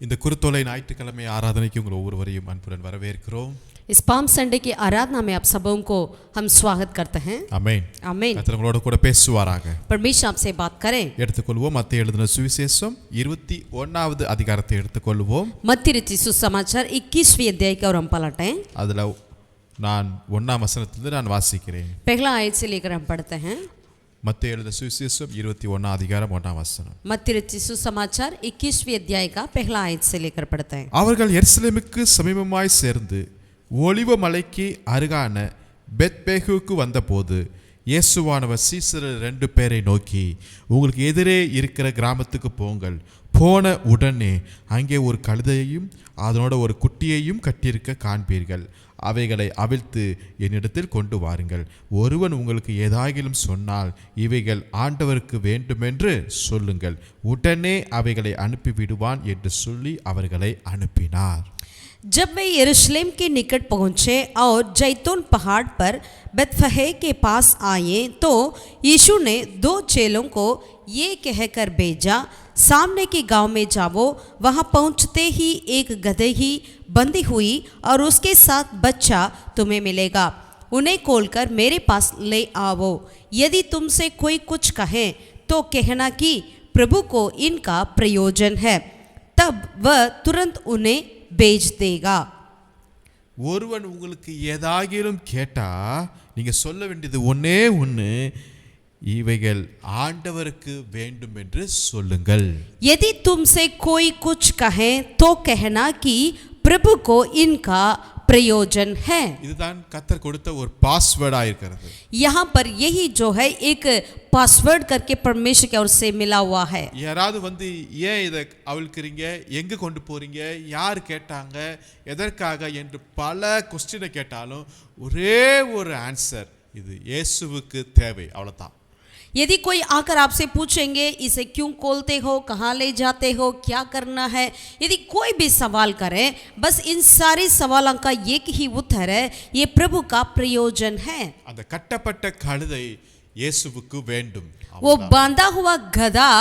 இந்த குருத்தோலை ஞாயிற்றுக்கிழமை ஆராதனைக்கு உங்கள் ஒவ்வொருவரையும் அன்புடன் வரவேற்கிறோம். इस पाम संडे की आराधना में आप सबों को हम स्वागत करते हैं. ஆமென். आमीन. கர்த்தர் உங்களோடு கூட பேசுவாராக. परमेश्वर आपसे बात करें. எடுத்துக்கொள்வோம். மத்தேயு எழுதின சுவிசேஷம் 21வது அதிகாரத்தை எடுத்துக்கொள்வோம். मत्ती रचित सुसमाचार 21वें अध्याय का और हम पलटें. அதுல நான் 1ஆம் வசனத்திலிருந்து நான் வாசிக்கிறேன். पहला आयत से लेकर हम पढ़ते हैं. மத்தேயு எழுதின சுவிசேஷம் 21 அதிகாரம் 1ஆம் வசனம். मत्ती रचित सुसमाचार 21वें अध्याय का पहला आयत से लेकर पढ़ते हैं. அவர்கள் எருசலேமுக்கு சமீபமாய் சேர்ந்து ஒலிவ மலைக்கு அருகான பெத்பேகுக்கு வந்தபோது இயேசுவானவர் சீசர் 2 பேரை நோக்கி, உங்களுக்கு எதிரே இருக்கிற கிராமத்துக்கு போங்கள். போன உடனே அங்கே ஒரு கழுதையையும் அதனோட ஒரு குட்டியையும் கட்டியிருக்க காண்பீர்கள். அவைகளை அவிழ்த்து என்னிடத்தில் கொண்டு வாருங்கள். ஒருவன் உங்களுக்கு ஏதாகிலும் சொன்னால் இவைகள் ஆண்டவருக்கு வேண்டுமென்று சொல்லுங்கள். உடனே அவைகளை அனுப்பிவிடுவான் என்று சொல்லி அவர்களை அனுப்பினார். जब वे यरूशलेम के निकट पहुँचे और जैतून पहाड़ पर बेतफगे के पास आए तो यीशु ने 2 चेलों को ये कहकर भेजा, सामने के गांव में जाओ. वहाँ पहुँचते ही एक गदही ही बंधी हुई और उसके साथ बच्चा तुम्हें मिलेगा. उन्हें खोलकर मेरे पास ले आओ. यदि तुमसे कोई कुछ कहे तो कहना कि प्रभु को इनका प्रयोजन है, तब वह तुरंत उन्हें भेज देगा. ஒருவன் உங்களுக்கு ஏதாகிலும் கேட்டா நீங்க சொல்ல வேண்டியது ஒண்ணே ஒன்று, இவைகள் ஆண்டவருக்கு வேண்டும் என்று சொல்லுங்கள். यदि तुमसे कोई कुछ कहे तो कहना कि प्रभु को इनका प्रयोजन है. இதுதான் கர்த்தர் கொடுத்த ஒரு பாஸ்வேர்டா இருக்கிறது. यहाँ पर यही जो है एक पासवर्ड करके परमेश्वर की ओर से मिला हुआ है. யாராவது வந்து ஏன் இதை அவிழ்க்கிறீங்க, எங்க கொண்டு போறீங்க, யார் கேட்டாங்க, எதற்காக என்று பல கொஸ்டினை கேட்டாலும் ஒரே ஒரு ஆன்சர், இது இயேசுவுக்கு தேவை, அவ்வளவுதான். यदि कोई आकर आपसे पूछेंगे इसे क्यों खोलते हो, कहाँ ले जाते हो, क्या करना है, यदि कोई भी सवाल करे, बस इन सारे सवालों का एक ही उत्तर है, ये प्रभु का प्रयोजन है. அந்த கட்டப்பட்ட கழுதை இயேசுவுக்கு வேண்டும். वो बांधा हुआ गधा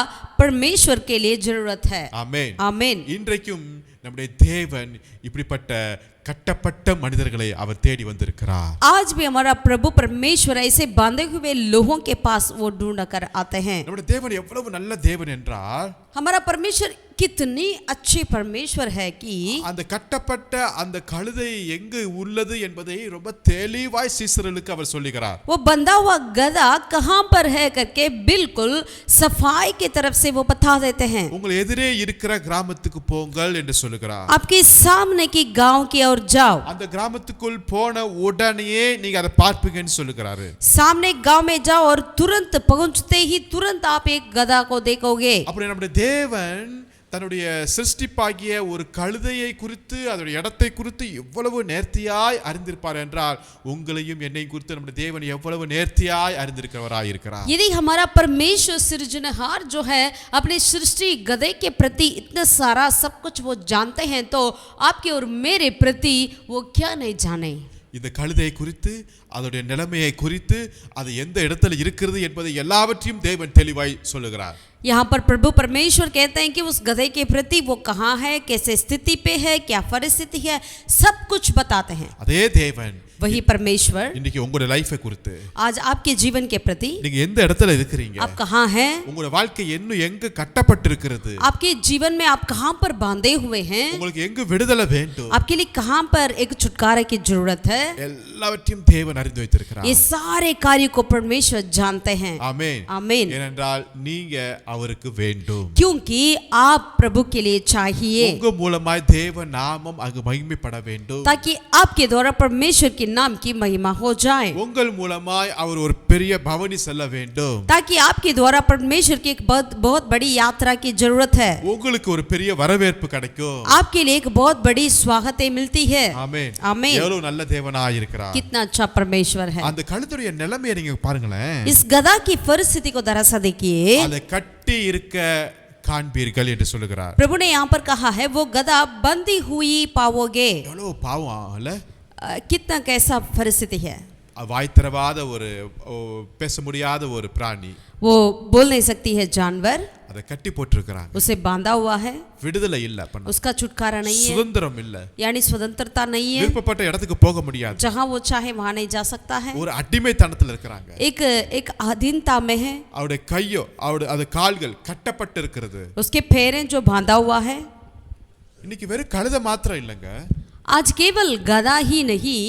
परमेश्वर के लिए जरूरत है. ஆமென். आमीन. இன்றைக்கும் நம்முடைய தேவன் இப்படிப்பட்ட கட்டப்பட்ட மனிதர்களை அவர் தேடி வந்திருக்கிறார். आज भी हमारा प्रभु परमेश्वर ऐसे बांधे हुए लोगों के पास वो ढूंढ कर आते हैं. நம்முடைய தேவன் எவ்வளவு நல்ல தேவன் என்றால், हमारा परमेश्वर कितनी अच्छी परमेश्वर है कि அந்த கட்டப்பட்ட அந்த கழுதை எங்கு உள்ளது என்பதை ரொம்ப தெளிவாய் சீசர்களுக்கு அவர் சொல்லுகிறார். वो बंधा हुआ गधा कहाँ पर है करके बिल्कुल सफाई की तरफ से वो बता देते हैं. உங்கள் எதிரே இருக்கிற கிராமத்துக்கு போங்கள் என்று சொல்லுகிறார். आपके सामने की गांव की ओर जाओ. அந்த கிராமத்துக்குள் போன உடனே நீங்க அதை பார்ப்பீங்கன்னு சொல்லுகிறாரு. सामने गांव में जाओ और तुरंत पहुंचते ही तुरंत आप एक गधा को देखोगे. அப்படி நம்முடைய தேவன் தன்னுடைய சிருஷ்டிப்பாகிய ஒரு கழுதையை குறித்து அதோடைய இடத்தை குறித்து எவ்வளவு நேர்த்தியாய் அறிந்திருப்பார் என்றால், உங்களையும் என்னையும் குறித்து நம்முடைய தேவன் எவ்வளவு நேர்த்தியாய் அறிந்திருக்கிறவராய் இருக்கிறார். यदि हमारा परमेश्वर सृजनहार जो है अपने सृष्टि गधे के प्रति इतना सारा सब कुछ वो जानते हैं, तो आपके और मेरे प्रति वो क्या नहीं जाने. இந்த கழுதையை குறித்து, அதோடைய நிலைமையை குறித்து, அது எந்த இடத்துல இருக்கிறது என்பதை எல்லாவற்றையும் தேவன் தெளிவாய் சொல்லுகிறார். यहाँ पर प्रभु परमेश्वर कहते हैं कि उस गधे के प्रति वो कहाँ है, कैसे स्थिति पे है, क्या परिस्थिति है, सब कुछ बताते हैं. அதே தேவன் वही परमेश्वर இன்னைக்கு உங்களுடைய லைஃபை குறித்து, आज आपके जीवन के प्रति, நீங்க எந்த இடத்துல இருக்கிறீங்க, आप कहाँ हैं, உங்களுடைய வாழ்க்கை இன்னும் எங்க கட்டப்பட்டிருக்கிறது, आपके जीवन में आप कहाँ पर बांधे हुए हैं, உங்களுக்கு எங்கு விடுதலை வேண்டும், आपके लिए कहाँ पर एक छुटकारे की जरूरत है, எல்லாவற்றையும் தேவன் அறிந்து வைத்திருக்கிறார். ये सारे कार्य को परमेश्वर जानते हैं. ஆமென். आमीन. ஏனென்றால் நீங்க அவருக்கு வேண்டும். क्योंकि आप प्रभु के लिए चाहिए, உங்க மூலமாய் தேவ நாமம் அங்கு மகிமைப்பட வேண்டும். ताकि आपके द्वारा परमेश्वर के नाम की महिमा हो जाए, உங்கள் மூலமாய் அவர் ஒரு பெரிய பவனி செல்ல வேண்டும். ताकि आपके द्वारा परमेश्वर की एक बहुत बड़ी यात्रा की जरूरत है. உங்களுக்கு ஒரு பெரிய வரவேற்பு கிடைக்கும். आपके लिए एक बहुत बड़ी स्वागतें मिलती है. ஆமென். आमीन. எவ்வளவு நல்ல தேவனாய் இருக்கிறார். कितना अच्छा परमेश्वर है. அந்த கழுதையுடைய நிலைமையை நீங்க பாருங்களேன். इस गधा की परिस्थिति को जरा सा देखिए. அதை கட்டி இருக்க காண்பீர்கள் என்று சொல்லுகிறார். प्रभु ने यहाँ पर कहा है वो गधा बंधी हुई पाओगे. எவ்வளவு பாவம் இல்ல, कितना कैसा परिस्थिति है. வாய் திறவாத ஒரு பேச முடியாத ஒரு பிராணி. वो बोल नहीं सकती है जानवर, அதை கட்டி போட்டிருக்கிறாங்க. उसे बांधा हुआ है, விடுதலை இல்ல, उसका छुटकारा नहीं है, சுதந்திரம் இல்ல, यानी स्वतंत्रता नहीं है, விருப்பப்பட்ட இடத்துக்கு போக முடியாது, जहाँ वो चाहे वहाँ नहीं जा सकता है, ஒரு அடிமைத்தனத்துல இருக்கிறாங்க. एक अधीनता में है, அவருடைய கையோ அவருடைய அது கால்கள் கட்டப்பட்டு இருக்கிறது. उसके पैरें जो बांधा हुआ है. இன்னைக்கு வெறும் கழுதை மாத்திரம் இல்லைங்க, आज केवल गधा ही नहीं,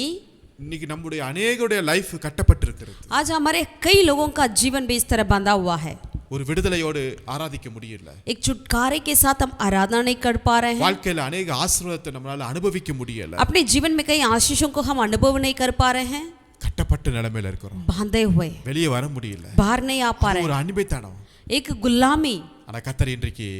இன்னைக்கு நம்முடைய अनेகருடைய லைஃப் கட்டப்பட்டு இருக்கிறது. आज हमारे कई लोगों का जीवन भी इस तरह बांधा हुआ है. ஒரு விடுதலையோடு ஆராதிக்க முடியல, एक छुटकारे के साथ हम आराधना नहीं कर पा रहे हैं, வாழ்க்கையில अनेக ஆசீர்வாதத்தை நம்மளால அனுபவிக்க முடியல, अपने जीवन में कई आशीषों को हम अनुभव नहीं कर पा रहे हैं, கட்டப்பட்ட நிலைமையில இருக்கிறோம், बांधे हुए வெளியே வர முடியல, बाहर नहीं आ पा रहे ஒரு हैं, அடிமைத்தனம், एक गुलामी. ஆனா கர்த்தர் இன்றைக்கு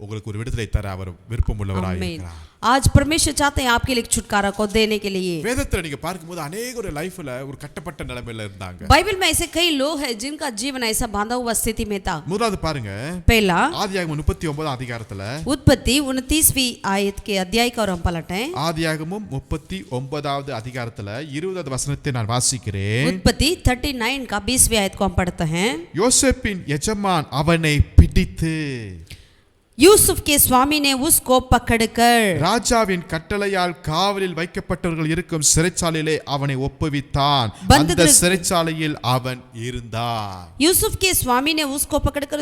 உங்களுக்கு ஒரு விடுதலை தர அவர் விருப்பம் உள்ளவராய் आमीन. இருக்கிறார். आज परमेश्वर चाहते हैं आपके लिए एक छुटकारा को देने के लिए. வேதத்துல நீங்க பார்க்கும்போது अनेகருடைய லைஃப்ல ஒரு கட்டப்பட்ட நிலைமையில இருந்தாங்க. बाइबल में ऐसे कई लोग हैं जिनका जीवन ऐसा बांधा हुआ स्थिति में था. முதலாவது பாருங்க, पहला ஆதியாகமம் 39 அதிகாரத்துல, उत्पत्ति 29वीं आयत के अध्याय को हम पलटें. ஆதியாகமம் 39வது அதிகாரத்துல 20வது வசனத்தை நான் வாசிக்கிறேன். उत्पत्ति 39 का 20वीं आयत को हम पढ़ते हैं. யோசேப்பின் எஜமான் அவனை பிடித்து यूसुफ के स्वामी ने उसको पकड़कर ராஜாவின் கட்டளையால் காவலில் வைக்கப்பட்டவர்கள் இருக்கும் சிறைச்சாலையிலே அவனை ஒப்புவித்தான். बंद அந்த गृह- சிறைச்சாலையில் அவன் இருந்தான். यूसुफ के स्वामी ने उसको पकड़कर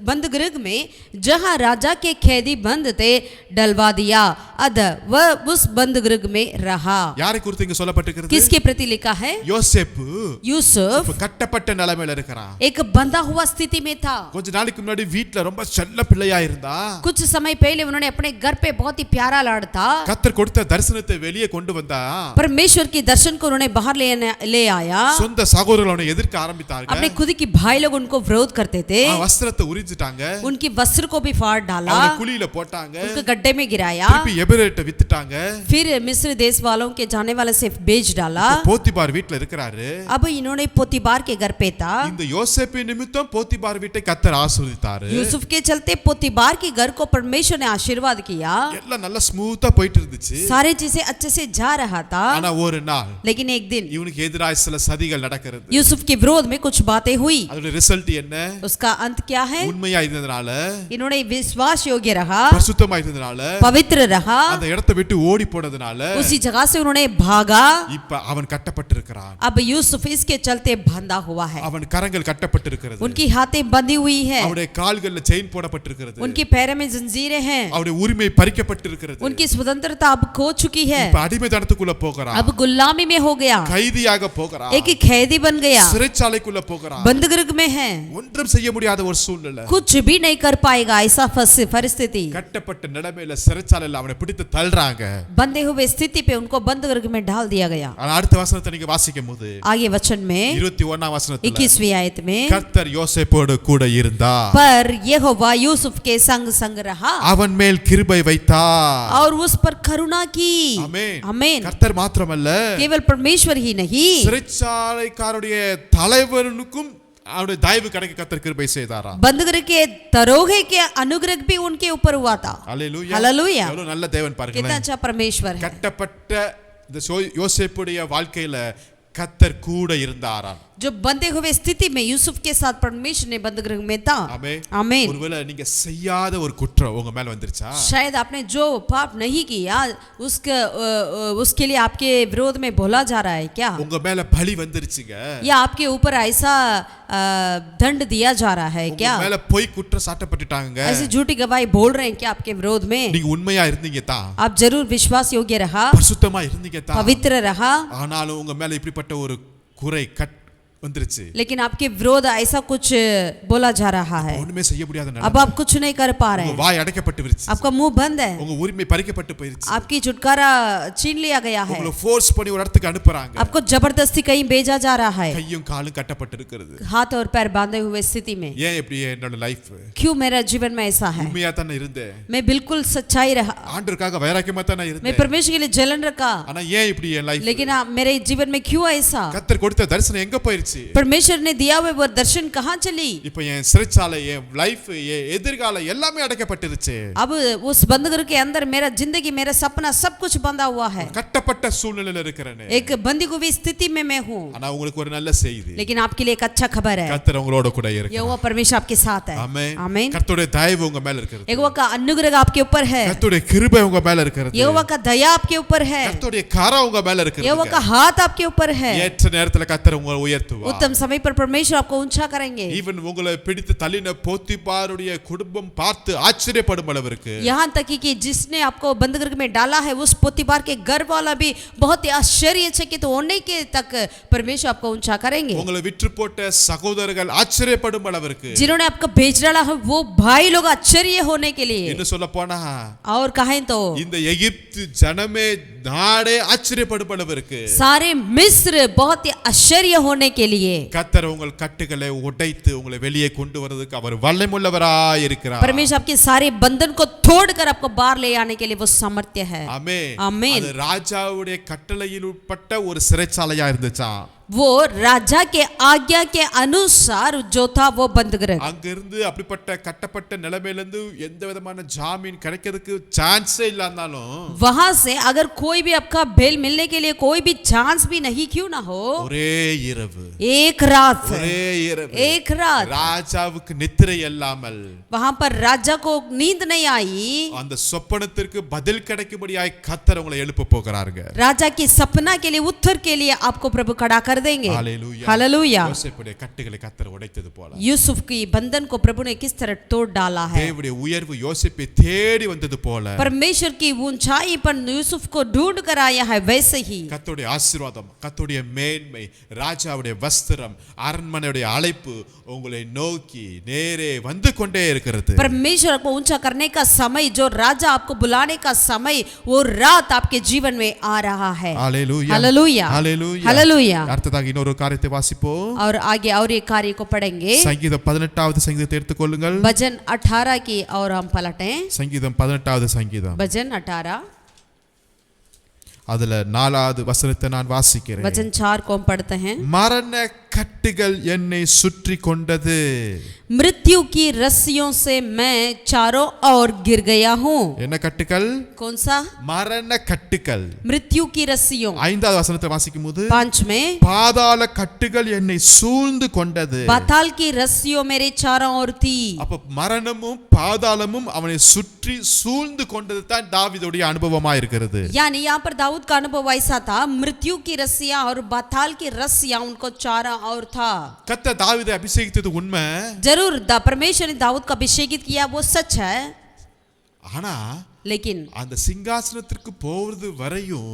बंद गृह में जहां राजा के कैदी बंद थे डलवा दिया, अतः वह उस बंद गृह में रहा. யாரை குறித்து இங்க சொல்லப்பட்டிருக்கிறது? किसके प्रति लिखा है? யோசேப்பு यूसुफ இப்ப கட்டப்பட்ட நிலைமையில இருக்கிறான். एक बंधा हुआ स्थिति में था. கொஞ்ச நாளைக்கு முன்னாடி வீட்ல ரொம்ப செல்ல பிள்ளையா இருந்தா, कुछ समय पहले उन्होंने अपने घर पे बहुत ही प्यारा लाड़ था. கர்த்தர் கொடுத்த தரிசனத்தை வெளியே கொண்டு வந்தா, परमेश्वर के दर्शन को उन्होंने बाहर ले आया. சொந்த சகோதரர்கள் அவனை எதிர்க்க ஆரம்பித்தார்கள். अपने खुद की भाई लोग उनको विरोध करते थे. வஸ்திரத்தை உரிஞ்சிட்டாங்க, उनकी वस्त्र को भी फाड़ डाला, அவனை குழியில போட்டாங்க, उनको गड्ढे में गिराया, திருப்பி எபிரேட்ட வித்துட்டாங்க. फिर मिस्र देश वालों के जाने वाले से बेच डाला. போத்திபார் வீட்ல இருக்கிறாரு. अब इन्होंने पोतीबार के घर पे था. இந்த யோசேப்பு நிமித்தம் போத்திபார் வீட்டை கர்த்தர் ஆசீர்வதித்தாரு. यूसुफ के चलते पोतीबार के घर को परमेश्वर ने आशीर्वाद किया. எல்லாம் நல்ல ஸ்மூத்தா போயிட்டு இருந்துச்சு. सारी चीजें अच्छे से जा रहा था. ஆனா ஒரு நாள் लेकिन एक दिन இவனுக்கு எதிராக சில சதிகள் நடக்கிறது. यूसुफ के विरोध में कुछ बातें हुई. அதோட ரிசல்ட் என்ன? उसका अंत क्या है? உண்மையா இருந்ததனால, इन्होंने विश्वास योग्य रहा, பரிசுத்தமா இருந்ததனால, पवित्र रहा, அந்த இடத்தை விட்டு ஓடி போனதனால उसी जगह से उन्होंने भागा. இப்ப அவன் கட்டப்பட்டிருக்கிறான். अब यूसुफ इसके चलते बंधा हुआ है. அவன் கரங்கள் கட்டப்பட்டிருக்கிறது. उनकी हाथें बंधी हुई है, அவனுடைய கால்கள்ல செயின் போடப்பட்டிருக்கிறது. उनके पैरों में जंजीरें हैं, அவருடைய உரிமை பறிக்கப்பட்டிருக்கிறது. उनकी स्वतंत्रता अब खो चुकी है. இப்ப அடிமைத்தனத்துக்குள்ள போகிறான். अब गुलामी में हो गया, கைதியாக போகிறான். एक कैदी बन गया, சிறைச்சாலைக்குள்ள போகிறான். बंदगृह में है, ஒன்றும் செய்ய முடியாத ஒரு சூழ்நிலை. कुछ भी नहीं कर पाएगा ऐसा परिस्थिति. கட்டப்பட்ட நிலைமையில சிறைச்சாலையில அவனை பிடித்து தள்ளுறாங்க. बंधे हुए स्थिति पे उनको बंदगृह में डाल दिया गया. ஆனா அடுத்த வசனத்தை நீங்க வாசிக்கும்போது आगे वचन में 21ஆம் வசனத்துல 21वीं आयत में, கர்த்தர் யோசேப்போடு கூட இருந்தார், पर यहोवा यूसुफ के संग संग रहा அவன் மேல் கிருபை வைத்தார். और उस पर करुणा की. ஆமென். आमीन. கர்த்தர் மாத்திரமல்ல, केवल परमेश्वर ही नहीं, சிறைச்சாலைக்காரருடைய தலைவனுக்கும் அவருடைய தயவு கிடைக்க கர்த்தர் கிருபை செய்தாராம். बंदगृह के दरोगे के अनुग्रह भी उनके ऊपर हुआ था. அல்லேலூயா. हालेलुया. எவ்வளவு நல்ல தேவன் कितना பாருங்களேன். अच्छा परमेश्वर है. கட்டப்பட்ட இந்த யோசேப்புடைய வாழ்க்கையில கர்த்தர் கூட இருந்தாராம். जो बंधे हुए स्थिति में यूसुफ के साथ परमेश्वर ने बंदगृह में था. ஆமென். आमीन. ஒருவேளை நீங்க செய்யாத ஒரு குற்றம் உங்க மேல வந்துருச்சா? शायद आपने जो पाप नहीं किया उसके लिए आपके विरोध में बोला जा रहा है क्या? உங்க மேல பழி வந்துருச்சுங்க. या आपके ऊपर ऐसा दंड दिया जा रहा है உங்க क्या? மேல போய் குற்றம் சாட்டப்பட்டுட்டாங்க. ऐसी झूठी गवाही बोल रहे हैं क्या आपके विरोध में? நீங்க உண்மையா இருந்தீங்க தான், आप जरूर विश्वास योग्य रहा, பரிசுத்தமா இருந்தீங்க தான், पवित्र रहा, ஆனாலும் உங்க மேல இப்படிப்பட்ட ஒரு குறை வந்துருச்சு. लेकिन आपके विरोध ऐसा कुछ बोला जा रहा है. ஒண்ணுமே செய்ய முடியாத अब நிலைமை. आप कुछ नहीं कर पा रहे உங்க हैं, வாய் அடைக்கப்பட்டு விருச்சு. आपका मुंह बंद है, உங்க உரிமை பறிக்கப்பட்டு போயிருச்சு. आपकी छुटकारा छीन लिया गया है, உங்களை ஃபோர்ஸ் பண்ணி ஒரு இடத்துக்கு அனுப்புறாங்க. आपको जबरदस्ती कहीं भेजा जा रहा है, கையும் காலும் கட்டப்பட்டு இருக்கிறது. हाथ और पैर बांधे हुए स्थिति में. ஏன் இப்படி என்னோட லைஃப்? क्यों मेरा जीवन में ऐसा है? உண்மையா தானே இருந்தேன், मैं बिल्कुल सच्चाई रहा, ஆண்டவருக்காக வைராக்கியமா தானே मैं இருந்தேன், परमेश्वर के लिए जलन रखा, ஆனா ஏன் இப்படி என் லைஃப்? लेकिन मेरे जीवन में क्यों ऐसा? கர்த்தர் கொடுத்த தரிசனம் எங்க போயிருச்சு? போயிடுச்சு. परमेश्वर ने दिया हुआ वो दर्शन कहाँ चली? இப்போ என் சிறைச்சாலை, என் லைஃப், என் எதிர்காலம் எல்லாமே அடைக்கப்பட்டிருச்சு. अब उस बंदीगृह के अंदर मेरा जिंदगी, मेरा सपना सब कुछ बंधा हुआ है. கட்டப்பட்ட சூழ்நிலையில இருக்கிறேனே. एक बंदी हुई स्थिति में मैं हूँ. ஆனா உங்களுக்கு ஒரு நல்ல செய்தி. लेकिन आपके लिए एक अच्छा खबर है. கர்த்தர் உங்களோட கூட இருக்கிறார். यहोवा परमेश्वर आपके साथ है. ஆமென். आमीन. கர்த்தருடைய தயவு உங்க மேல இருக்கிறது. यहोवा का अनुग्रह आपके ऊपर है. கர்த்தருடைய கிருபை உங்க மேல இருக்கிறது. यहोवा का दया आपके ऊपर है. கர்த்தருடைய கரம் உங்க மேல இருக்கிறது. यहोवा का हाथ आपके ऊपर है. ஏற்ற நேரத்துல கர்த்தர் உங்களை உயர்த்துவார். उत्तम समय पर परमेश्वर आपको ऊंचा करेंगे. ஈவன் உங்களை பிடித்து தள்ளின போத்திபாருடைய குடும்பம் பார்த்து ஆச்சரியப்படும் அளவிற்கு. यहाँ तक कि जिसने आपको बंदीगृह में डाला है उस पोतीबार के घर वाला भी बहुत ही आश्चर्यचकित होने के तक परमेश्वर आपको ऊंचा करेंगे. உங்களை விற்று போட்ட சகோதரர்கள் ஆச்சரியப்படும் அளவிற்கு. जिन्होंने आपको बेच डाला है वो भाई लोग आश्चर्य होने के लिए. இன்னும் சொல்ல போனா और कहें तो இந்த எகிப்து ஜனமே நாடே ஆச்சரியப்படும் அளவிற்கு सारे मिस्र बहुत ही आश्चर्य होने के लिए கர்த்தர் உங்கள் கட்டுகளை உடைத்து உங்களை வெளியே கொண்டு வரதுக்கு அவர் வல்லமையுள்ளவராய் இருக்கிறார். परमेश्वर आपके सारे बंधन को तोड़कर आपको बाहर ले आने के लिए वो सामर्थ्य है. ஆமென். आमीन. அது ராஜாவுடைய கட்டளையில் உட்பட்ட ஒரு சிறைச்சாலையா இருந்துச்சா. वो राजा के आज्ञा के अनुसार जो था वो बंदीगृह. அங்கிருந்து அப்படிப்பட்ட கட்டப்பட்ட நிலைமையிலிருந்து எந்த விதமான ஜாமீன் கிடைக்கிறதுக்கு சான்ஸே இல்லனாலும் वहां से अगर कोई भी आपका बेल मिलने के लिए कोई भी चांस भी नहीं क्यों ना हो, ஒரே இரவு, एक रात, ஒரே இரவு, एक रात ராஜாவுக்கு நித்திரை இல்லாமல் वहां पर राजा को नींद नहीं आई. அந்த சொப்பனத்திற்கு பதில் கிடைக்கும்படியாய் கர்த்தர் உங்களை எழுப்ப போகிறாருங்க. राजा की सपना के लिए उत्तर के लिए आपको प्रभु खड़ा कर देंगे. हालेलुया. हालेलुया. யோசேப்புடைய கட்டுகளை கர்த்தர் உடைத்தது போல यूसुफ की बंधन को प्रभु ने किस तरह तोड़ डाला है. தேவனுடைய உயர்வு யோசேப்பை தேடி வந்தது போல परमेश्वर की ऊंचाई पर यूसुफ को ढूंढ कर आया है. वैसे ही கர்த்தருடைய ஆசீர்வாதம், கர்த்தருடைய மேன்மை, ராஜாவுடைய வஸ்திரம், அரண்மனையுடைய அழைப்பு உங்களை நோக்கி நேரே வந்து கொண்டே இருக்கிறது. परमेश्वर को ऊंचा करने का समय, जो राजा आपको बुलाने का समय, वो रात आपके जीवन में आ रहा है. हालेलुया. हालेलुया. हालेलुया. हालेलुया. அடுத்ததாக இன்னொரு காரியத்தை வாசிப்போம். और आगे और एक कार्य को पढ़ेंगे. சங்கீதம் 18வது சங்கீதத்தை எடுத்துக்கொள்ளுங்கள். भजन 18 की और हम पलटें. சங்கீதம் 18வது சங்கீதம். भजन 18 அதுல 4வது வசனத்தை நான் வாசிக்கிறேன். वचन 4 को हम पढ़ते हैं. மரண கட்டுகள் என்னை சுற்றி கொண்டது. मृत्यु की रस्सियों से मैं चारों ओर गिर गया हूँ. என்ன கட்டுகள்? कौन सा? மரண கட்டுகள். मृत्यु की रस्सियों. 5வது வசனத்தை வாசிக்கும்போது 5 में பாதாள கட்டுகள் என்னை சூழ்ந்து கொண்டது. पाताल की रस्सियों मेरे चारों ओर थी. அப்ப மரணமும் பாதாளமும் அவனை சுற்றி சூழ்ந்து கொண்டது தான் தாவீதுடைய அனுபவமா இருக்கிறது. यानी यहाँ पर दाऊद का अनुभव ऐसा था, मृत्यु की रस्सियां और पाताल की रस्सियां उनको चारों ओर था. கர்த்தர் தாவீதை அபிஷேகித்தது உண்மை. जरूर परमेश्वर ने दाऊद का अभिषेकित किया, वो सच है. ஆனா लेकिन அந்த சிங்காசனத்திற்கு போவது வரையும்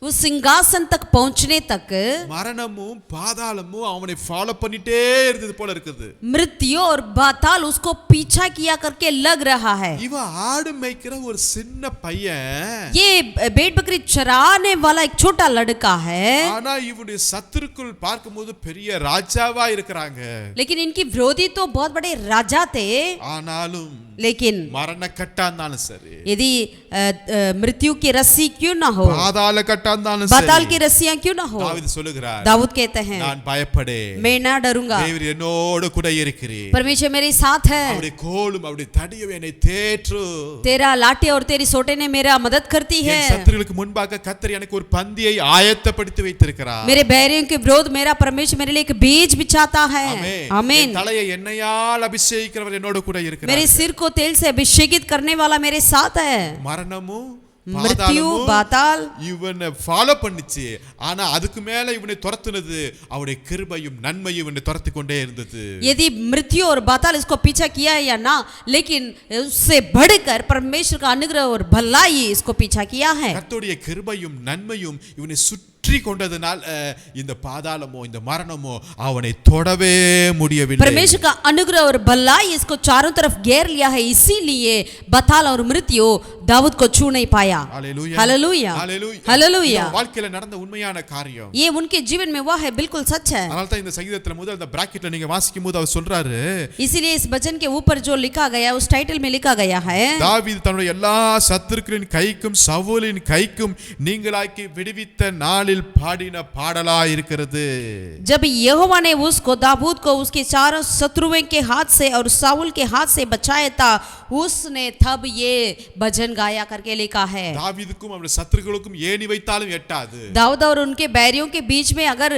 उस सिंहासन तक पहुंचने तक மரணமும் பாதாளமும் அவனை ஃபாலோ பண்ணிட்டே இருந்தது போல இருக்குது. मृत्यु और पाताल उसको पीछा किया करके लग रहा है. இவன் ஆடு மேய்க்கிற ஒரு சின்ன பையன், ये भेड़ बकरी चराने वाला एक छोटा लड़का है. ஆனா இவனுடைய சத்துருக்குள் பார்க்கும்போது பெரிய ராஜாவா இருக்கிறாங்க. लेकिन इनकी विरोधी तो बहुत बड़े राजा थे. ஆனாலும் लेकिन மரண கட்டா இருந்தாலும் சரி, यदि मृत्यु की रस्सी क्यों ना हो, பாதாள கட்டா இருந்தாலும் पाताल की சரி, रस्सियां क्यों ना हो, தாவீது சொல்லுகிறார், दाऊद कहते हैं நான் பயப்படேன், मैं ना डरूंगा, தேவரீர் என்னோடு கூட இருக்கிறீர், परमेश्वर मेरे साथ है, அவருடைய கோலும் அவருடைய தடியும் என்னை தேற்று, तेरा लाठी और तेरी सोटे ने मेरा मदद करती है, என் சத்துருக்களுக்கு முன்பாக கர்த்தர் எனக்கு ஒரு பந்தியை ஆயத்தப்படுத்தி வைத்திருக்கிறார். मेरे बैरियों के विरोध मेरा परमेश्वर मेरे लिए एक बीज बिछाता है. आमीन. என் தலையை எண்ணெயால் அபிஷேகிக்கிறவர் என்னோடு கூட இருக்கிறார். मेरे सिर को तेल से अभिषेकित करने वाला मेरे साथ है. மரணமும் मृत्यु पाताल இவனை ஃபாலோ பண்ணிச்சு, ஆனா அதுக்கு மேல இவனை துரத்துனது அவருடைய கிருபையும் நன்மையும் இவனை துரத்தி கொண்டே இருந்தது. यदि मृत्यु और पाताल इसको पीछा किया है या ना, लेकिन उससे बढ़कर परमेश्वर का अनुग्रह और भलाई इसको पीछा किया है. கர்த்தருடைய கிருபையும் நன்மையும் இவனை சுற்றி கொண்டதனால் இந்த பாதாளமோ இந்த மரணமோ அவனை தொடவே முடியவில்லை. परमेश्वर का अनुग्रह और भलाई इसको चारों तरफ घेर लिया है, इसीलिए पाताल और मृत्यु दाऊद को छू नहीं पाया। Hallelujah. Hallelujah, Hallelujah. हालेलुया। இது வாழ்க்கையில நடந்த உண்மையான காரியம். ये उनके जीवन में हुआ है, बिल्कुल सच है। அதனால தான் இந்த சங்கீதத்துல முதல் இந்த பிராக்கெட்ல நீங்க வாசிக்கும் போது அவர் சொல்றாரு, इसीलिए इस भजन के ऊपर जो लिखा गया, उस टाइटल में लिखा गया है, தாவீது தன்னுடைய எல்லா சத்துருக்களின் கைக்கும் சவுலின் கைக்கும் நீங்களாக்கி விடுவித்த நாளில் பாடின பாடலா இருக்கிறது. जब यहोवा ने उसको, दाऊद को, उसके चारों शत्रुओं के हाथ से और साउल के हाथ से बचाया था, उसने तब ये भजन गाया करके लिखा है। தாவீதுக்கும் அவருடைய சத்துருக்களுக்கும் ஏணி வைத்தாலும் எட்டாது. दाऊद और उनके बैरियों के बीच में अगर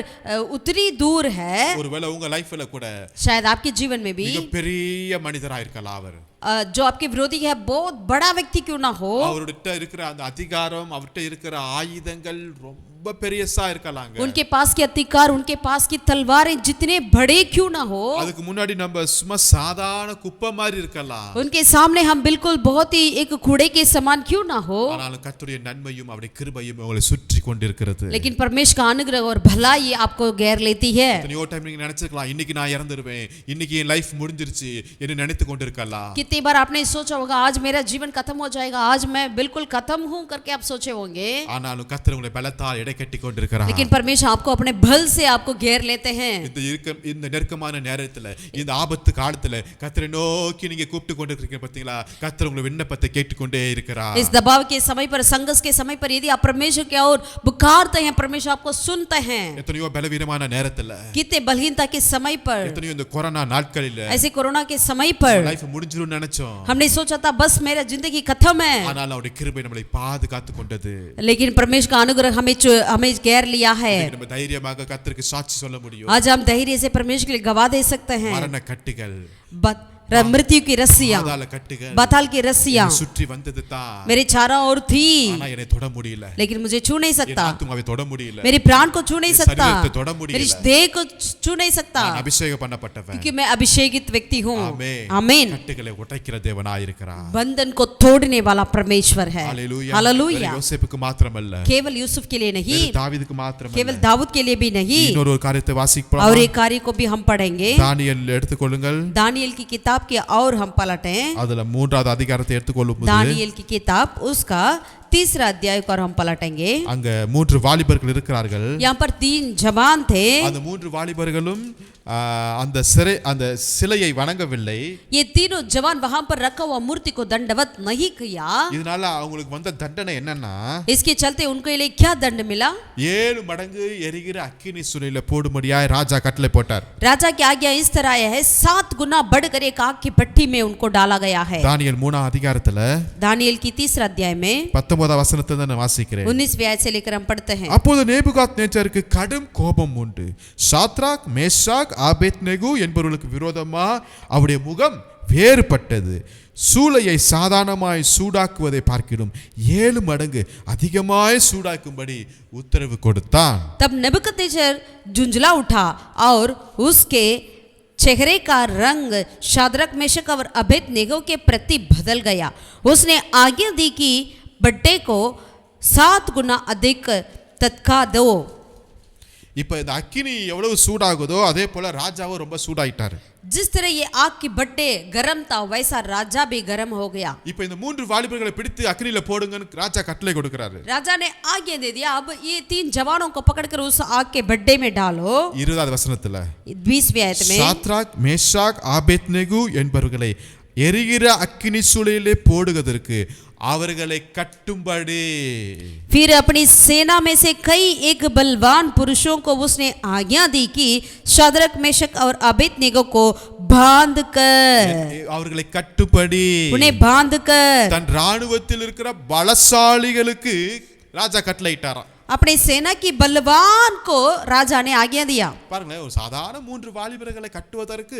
उतनी दूर है, ஒருவேளை உங்க லைஃப்ல கூட शायद आपके जीवन में भी மிகப்பெரிய மனிதரா இருக்கலாம் அவர். जो आपके विरोधी है, बहुत बड़ा व्यक्ति क्यों ना हो, அவர்கிட்ட இருக்கிற அந்த அதிகாரம், அவர்கிட்ட இருக்கிற ஆயுதங்கள் ரொம்ப பெரியசா இருக்கலாங்க. उनके पास के अधिकार, उनके पास की तलवारें जितने बड़े क्यों ना हो, அதுக்கு முன்னாடி நம்ம சும்மா சாதாரண குப்பை மாதிரி இருக்கலாம். उनके सामने हम बिल्कुल बहुत ही एक कूड़े के समान क्यों ना हो, ஆனாலும் கர்த்தருடைய நன்மையும் அவருடைய கிருபையும் உங்களை சுற்றி கொண்டிருக்கிறது. लेकिन परमेश्वर का अनुग्रह और भलाई आपको घेर लेती है। எத்தனையோ டைம் நீங்க நினைச்சிருக்கலாம், இன்னைக்கு நான் இறந்துருவேன், இன்னைக்கு என் லைஃப் முடிஞ்சிருச்சு என்று நினைத்து கொண்டிருக்கலாம். कितनी बार आपने सोचा होगा, आज मेरा जीवन खत्म हो जाएगा, आज मैं बिल्कुल खत्म हूं करके आप सोचे होंगे, ஆனாலும் கர்த்தர் உங்களை பலத்தால் எடை கட்டி கொண்டிருக்கிறார். लेकिन परमेश्वर आपको अपने बल से आपको घेर लेते हैं। இந்த நெருக்கமான நேரத்துல, இந்த ஆபத்து காலத்துல கர்த்தரை நோக்கி நீங்க கூப்பிட்டு கொண்டிருக்கீங்க பாத்தீங்களா? கர்த்தர் உங்க விண்ணப்பத்தை கேட்டுக்கொண்டே இருக்கிறார். इस दबाव के समय पर, संघर्ष के समय पर यदि आप परमेश्वर की ओर पुकारते हैं, परमेश्वर आपको सुनते हैं। எத்தனையோ பலவீனமான நேரத்துல, कितने बलहीनता के समय पर, எத்தனையோ இந்த கொரோனா நாட்களில ऐसे कोरोना के समय पर லைஃப் முடிஞ்சிரும் நினைச்சோம். हमने सोचा था बस मेरा जिंदगी खत्म है, ஆனால் அவருடைய கிருபை நம்மளை பாதுகாத்து கொண்டது. लेकिन परमेश्वर का अनुग्रह हमें घेर लिया है। நம்ம தைரியமாக கர்த்தருக்கு சாட்சி சொல்ல முடியும். आज हम धैर्य से परमेश्वर के लिए गवाह दे सकते हैं। மரண கட்டுகள், मृत्यु की रस्सियां, பாதாள கட்டுகள், पाताल की रस्सियां சுற்றி வந்தது தான். मेरे चारों ओर थी, ஆனா என்னை தொட முடியல. लेकिन मुझे छू नहीं என் सकता, ஆத்துமாவை தொட முடியல. मेरे प्राण को छू नहीं என் सकता, சரீரத்தை தொட முடியல. मेरी देह को छू नहीं सकता, நான் அபிஷேகம் பண்ணப்பட்டவன். क्योंकि मैं अभिषेकित व्यक्ति हूँ। ஆமென். आमीन। கட்டுகளை உடைக்கிற தேவனாய் இருக்கிறார். बंधन को तोड़ने वाला परमेश्वर है। ஹalleluya. हालेलुया। யோசேப்புக்கு மாத்திரமல்ல, केवल यूसुफ के लिए नहीं, தாவீதுக்கு மாத்திரமல்ல, केवल दाऊद के लिए भी नहीं, இன்னொரு ஒரு காரியத்தை வாசிப்போம். और एक कार्य को भी हम पढ़ेंगे। தானியேல் எடுத்துக்கொள்ளுங்கள். दानियेल की किताब के और हम पलटें, அதுல 3வது அதிகாரத்தை எடுத்துக்கொள்ளும் போது दानियेल की किताब उसका 3रा अध्याय को हम पलटेंगे। அங்க 3 வாலிபர்கள் இருக்கிறார்கள். यहाँ पर 3 जवान थे। அந்த 3 வாலிபர்களும் அந்த சிலையை வணங்கவில்லை. ये तीनों जवान वहां पर रखा हुआ मूर्ति को दंडवत नहीं किया। இதனால அவங்களுக்கு வந்த தண்டனை என்னன்னா, इसके चलते उनके लिए क्या दंड मिला? 7 மடங்கு எரிகிற அக்கினி சூளையில போடும்படியாய் ராஜா கட்டளை போட்டார். राजा की आज्ञा इस तरह है, 7 गुना बढ़कर एक आग की भट्टी में उनको डाला गया है। தானியேல் 3ஆம் அதிகாரத்துல दानियेल की 3रा अध्याय में 19ஆம் வசனத்தை நான் வாசிக்கிறேன். 19वें आयत से लेकर हम पढ़ते हैं। அப்போது நேபுகாத்நேச்சாருக்கு கடும் கோபம் உண்டு. சாத்ராக், மேஷாக், ஆபேத்நேகோ என்பவர்களுக்கு விரோதமா அவருடைய முகம் வேறுபட்டது. சூளையை சாதாரணமாய் சூடாக்குவதை பார்க்கிலும் 7 மடங்கு அதிகமாய் சூடாக்கும்படி உத்தரவு கொடுத்தான். तब नेबूकदनेस्सर झुंझला उठा और उसके चेहरे का रंग शाद्रक, मेशक और अबेदनेगो के प्रति बदल गया। उसने आज्ञा दी कि भट्टे को 7 गुना अधिक तत्का दो। இப்ப இந்த அக்கினி எவ்வளவு சூடாகுதோ அதே போல ராஜாவும் ரொம்ப சூடாயிட்டாரு. जिस तरह ये आग की भट्टे गरम था, वैसा राजा भी गरम हो गया। இப்ப இந்த 3 வாலிபர்களை பிடித்து அக்கினியில போடுங்கன்னு ராஜா கட்டளை கொடுக்கிறாரு. राजा ने आज्ञा दे दिया, अब ये 3 जवानों को पकड़कर उस आग के भट्टे में डालो। 20வது வசனத்துல 20वें आयत में, சாத்ராக், மேஷாக், ஆபேத்நேகோ என்பவர்களை எரிகிற அக்கினி சூளையிலே போடுவதற்கு அவர்களை கட்டும்படி, फिर अपनी सेना में से कई एक बलवान पुरुषों को उसने आज्ञा दी कि शाद्रक, मेशक और अबेदनेगो को बांध कर, அவர்களை கட்டுப்படி, उन्हें बांध कर தன் ராணுவத்தில் இருக்கிற பலசாலிகளுக்கு ராஜா கட்டளையிட்டாராம். अपने सेना की बलवान को राजा ने आज्ञा दिया। பாருங்க, ஒரு சாதாரண 3 வாலிபர்களை கட்டுவதற்கு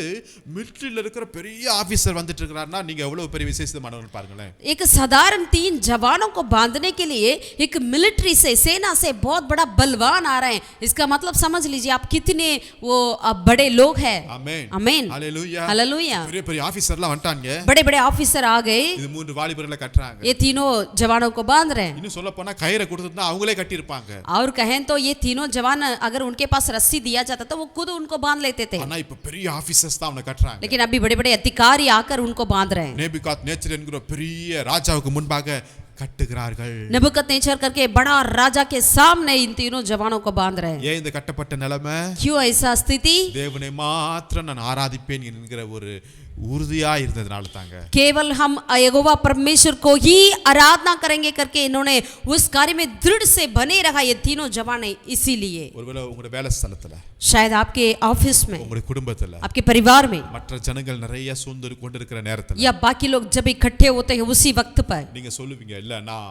மிலிட்டரியில இருக்கிற பெரிய ஆபீசர் வந்துட்டு இருக்காருன்னா நீங்க எவ்வளவு பெரிய விசேஷமானவங்க பாருங்களேன். एक साधारण 3 जवानों को बांधने के लिए एक मिलिट्री से, सेना से बहुत बड़ा बलवान आ रहे हैं। इसका मतलब समझ लीजिए आप कितने वो बड़े लोग हैं। ஆமென். आमीन। ஹalleluya. हालेलुया। பெரிய பெரிய ஆபீசர்லாம் வந்துட்டாங்க. बड़े-बड़े ऑफिसर आ गए। இது 3 வாலிபர்களை கட்டறாங்க. ये तीनों जवानों को बांध रहे हैं। இன்னும் சொல்ல போனா கயிறை கொடுத்துட்டா அவங்களே கட்டியிருப்பாங்க. और कहें तो ये तीनों जवान अगर उनके पास रस्सी दिया जाता तो वो खुद उनको बांध लेते थे। ஆனா இப்ப பெரிய ஆபீசர்ஸ் தான் அவனை கட்டறாங்க. लेकिन अभी बड़े-बड़े अधिकारी आकर उनको बांध रहे हैं। நேபுகாத்நேச்சர் என்கிற பெரிய ராஜாவுக்கு முன்பாக கட்டுகிறார்கள். नबूकदनेस्सर करके बड़ा राजा के सामने इन तीनों जवानों को बांध रहे हैं. ஏன் இந்த கட்டப்பட்ட நிலைமை? क्यों ऐसा स्थिति? தேவனை மாத்திரம் நான் ஆராதிப்பேன் என்கிற ஒரு உறுதியா இருந்ததனால தாங்க. केवल हम यहोवा परमेश्वर को ही आराधना करेंगे करके इन्होंने उस कार्य में दृढ़ से बने रहा ये तीनों जवान इसीलिए. ஒருவேளை உங்களுடைய வேலை ஸ்தலத்துல, शायद आपके ऑफिस में, உங்களுடைய குடும்பத்துல, आपके परिवार में மற்ற ஜனங்கள் நிறைய சூழ்ந்து கொண்டிருக்கிற நேரத்துல या बाकी लोग जब इकट्ठे होते हैं उसी वक्त पर நீங்க சொல்லுவீங்க, இல்ல நான்